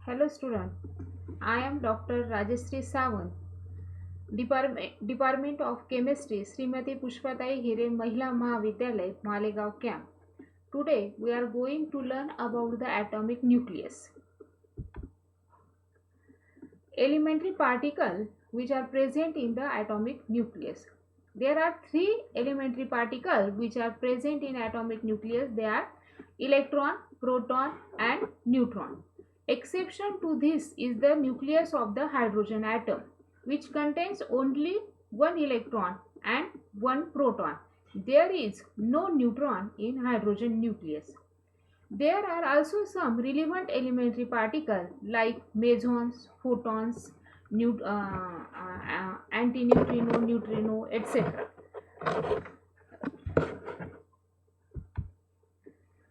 Hello student, I am Dr. Rajeshri Sawant, Department of Chemistry, Srimati Pushpatai Hire Mahila Mahavidyalay, Malegaon Camp. Today we are going to learn about the atomic nucleus. Elementary particles which are present in the atomic nucleus. There are three elementary particles which are present in atomic nucleus. They are electron, proton and neutron. Exception to this is the nucleus of the hydrogen atom, which contains only one electron and one proton. There is no neutron in hydrogen nucleus. There are also some relevant elementary particles like mesons, photons, antineutrino, neutrino, etc.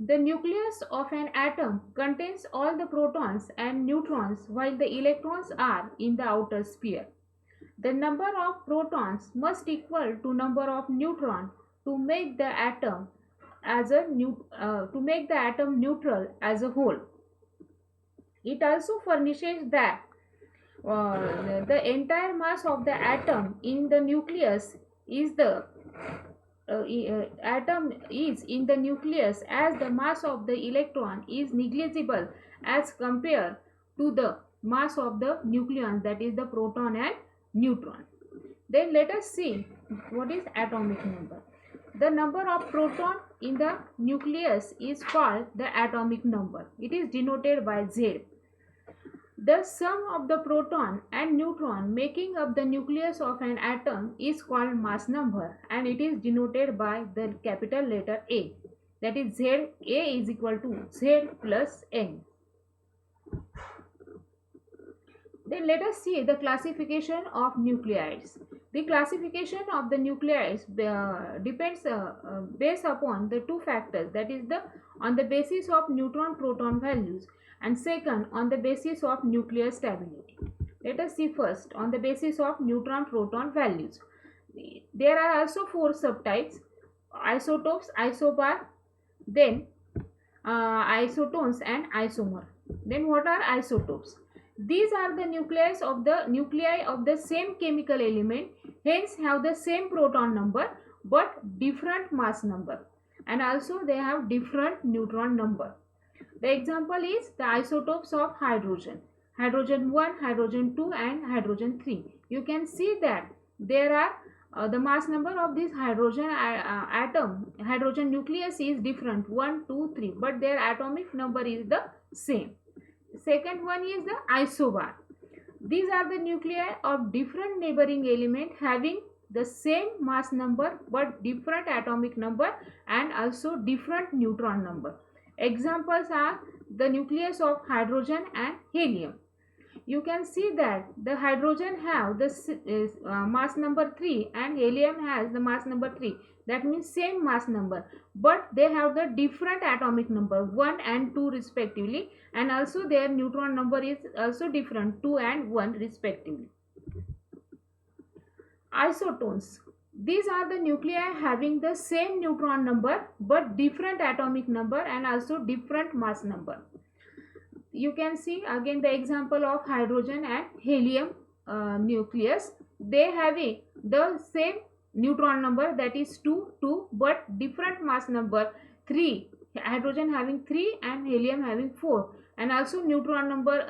The nucleus of an atom contains all the protons and neutrons while the electrons are in the outer sphere. The number of protons must equal to number of neutrons to make the atom neutral as a whole. It also furnishes that the entire mass of the atom in the nucleus is the atom is in the nucleus as the mass of the electron is negligible as compared to the mass of the nucleon, that is the proton and neutron. Then let us see what is atomic number. The number of proton in the nucleus is called the atomic number. It is denoted by Z. The sum of the proton and neutron making up the nucleus of an atom is called mass number, and it is denoted by the capital letter A. That is Z. A is equal to Z plus N. Then let us see the classification of nuclides. The classification of the nuclides depends based upon the two factors, that is on the basis of neutron proton values, and second on the basis of nuclear stability. Let us see first on the basis of neutron proton values. There are also four subtypes: isotopes, isobar, then isotones and isomer. Then what are isotopes? These are the nuclei of the same chemical element, hence have the same proton number but different mass number, and also they have different neutron number. The example is the isotopes of hydrogen: hydrogen 1, hydrogen 2 and hydrogen 3. You can see that there are the mass number of this hydrogen nucleus is different, 1, 2, 3, but their atomic number is the same. Second one is the isobar. These are the nuclei of different neighboring element having the same mass number but different atomic number and also different neutron number. Examples are the nucleus of hydrogen and helium. You can see that the hydrogen have the mass number 3 and helium has the mass number 3. That means same mass number, but they have the different atomic number 1 and 2 respectively, and also their neutron number is also different, 2 and 1 respectively. Isotones. These are the nuclei having the same neutron number but different atomic number and also different mass number. You can see again the example of hydrogen and helium nucleus. They having the same neutron number, that is 2, 2, but different mass number 3. Hydrogen having 3 and helium having 4, and also neutron number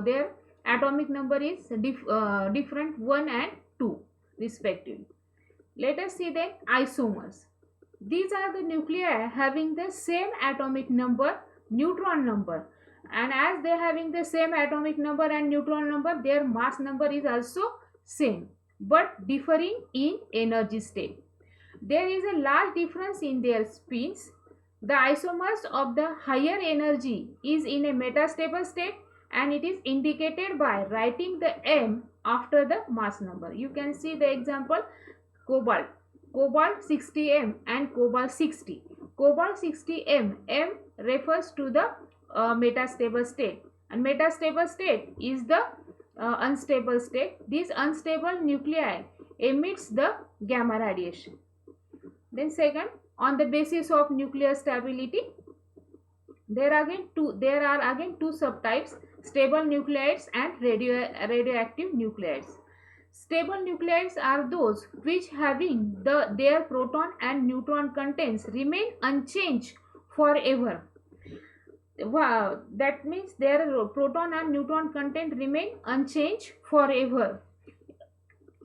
their atomic number is different, 1 and 2 respectively. Let us see the isomers. These are the nuclei having the same atomic number, neutron number, and as they having the same atomic number and neutron number, their mass number is also same but differing in energy state. There is a large difference in their spins. The isomers of the higher energy is in a metastable state, and it is indicated by writing the M after the mass number. You can see the example: cobalt 60M and cobalt 60. Cobalt 60M, M refers to the metastable state, and metastable state is the unstable state. This unstable nuclei emits the gamma radiation. Then second, on the basis of nuclear stability, there are again two subtypes: stable nuclides and radioactive nuclides. Stable nuclides are those which having their proton and neutron contents remain unchanged forever. Wow, that means their proton and neutron content remain unchanged forever.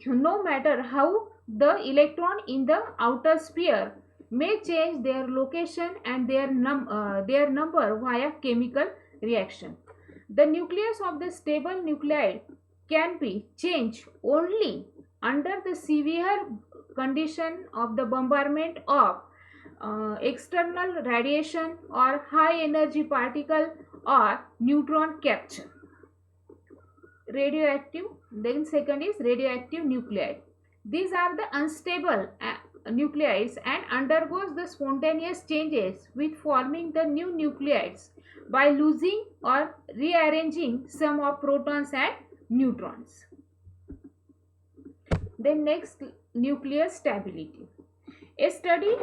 No matter how the electron in the outer sphere may change their location and their number via chemical reaction. The nucleus of the stable nuclide can be changed only under the severe condition of the bombardment of external radiation or high energy particle or neutron capture. Radioactive, then second is radioactive nuclide. These are the unstable nuclides and undergoes the spontaneous changes with forming the new nuclides by losing or rearranging some of protons and neutrons. Then next, nuclear stability. A study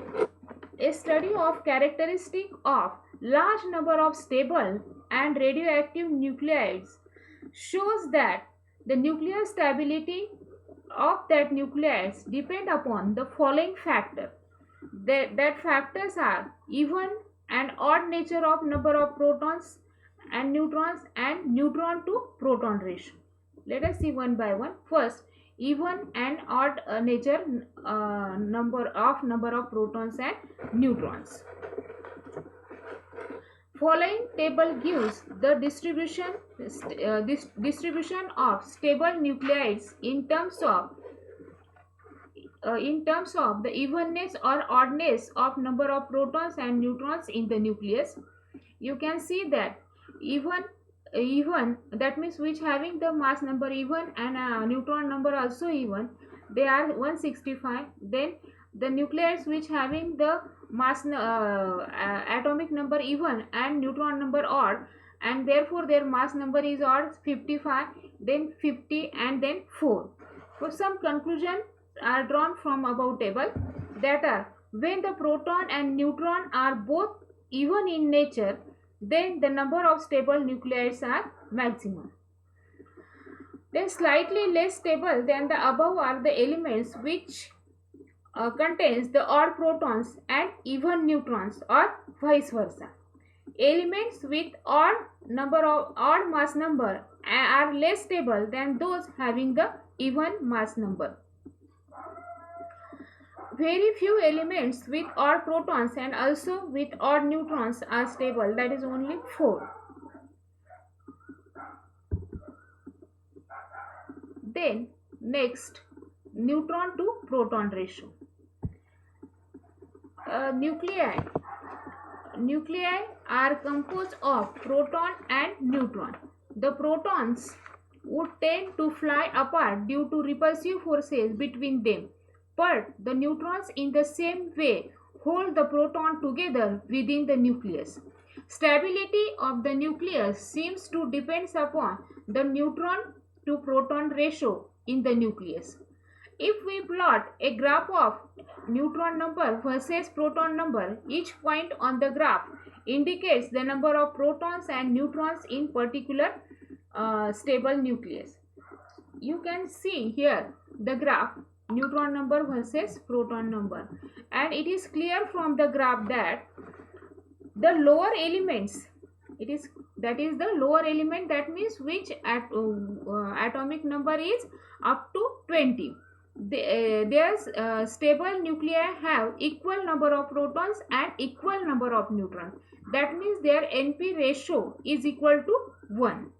of characteristic of large number of stable and radioactive nuclides shows that the nuclear stability of that nucleus depend upon the following factor. That factors are even and odd nature of number of protons and neutrons and neutron to proton ratio. Let us see one by one. First, even and odd nature number of protons and neutrons. Following table gives the distribution of stable nuclides in terms of the evenness or oddness of number of protons and neutrons in the nucleus. You can see that even, that means which having the mass number even and neutron number also even, they are 165. Then the nucleids which having the mass atomic number even and neutron number odd, and therefore their mass number is odd, 55, then 50, and then 4. So some conclusion are drawn from above table, that are when the proton and neutron are both even in nature, then the number of stable nuclides are maximum. Then slightly less stable than the above are the elements which contains the odd protons and even neutrons, or vice versa. Elements with odd mass number are less stable than those having the even mass number. Very few elements with odd protons and also with odd neutrons are stable, that is only 4. Then next, neutron to proton ratio. Nuclei are composed of proton and neutron. The protons would tend to fly apart due to repulsive forces between them, but the neutrons in the same way hold the proton together within the nucleus. Stability of the nucleus seems to depend upon the neutron to proton ratio in the nucleus. If we plot a graph of neutron number versus proton number, each point on the graph indicates the number of protons and neutrons in particular stable nucleus. You can see here the graph neutron number versus proton number, and it is clear from the graph that the lower elements, that is the lower element, that means which atomic number is up to 20. Their stable nuclei have equal number of protons and equal number of neutrons. That means their NP ratio is equal to 1.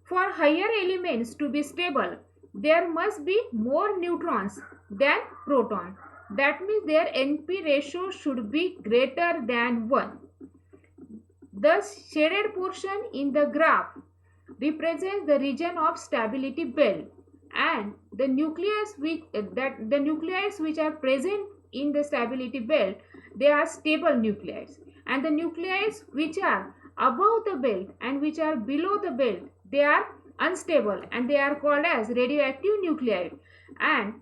For higher elements to be stable, there must be more neutrons than proton. That means their NP ratio should be greater than 1. The shaded portion in the graph represents the region of stability belt, and the nucleus which are present in the stability belt, they are stable nuclides, and the nuclides which are above the belt and which are below the belt, they are unstable and they are called as radioactive nuclide, and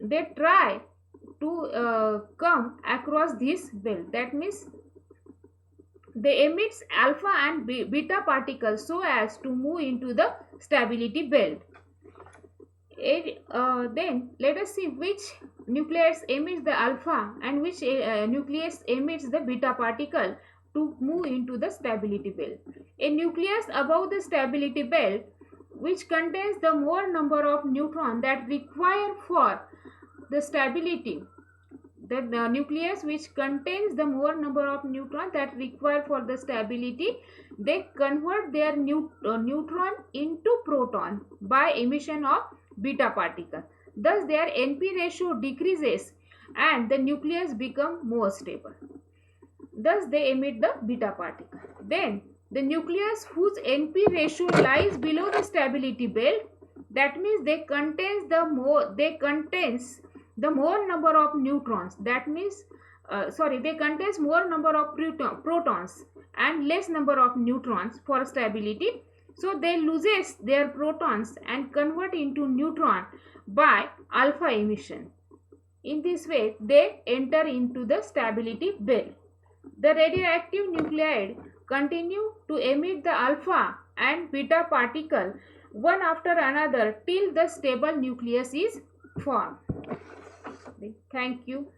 they try to come across this belt. That means they emits alpha and beta particles so as to move into the stability belt. Then let us see which nucleus emits the alpha and which nucleus emits the beta particle to move into the stability belt. A nucleus above the stability belt which contains the more number of neutrons that require for the stability, the nucleus which contains the more number of neutrons that require for the stability, they convert their neutron into proton by emission of beta particle. Thus their NP ratio decreases and the nucleus become more stable. Thus they emit the beta particle. Then the nucleus whose NP ratio lies below the stability belt, that means they contains the more number of neutrons, that means they contains more number of protons and less number of neutrons for stability, so they loses their protons and convert into neutron by alpha emission. In this way they enter into the stability belt. The radioactive nuclide continue to emit the alpha and beta particle one after another till the stable nucleus is formed. Thank you.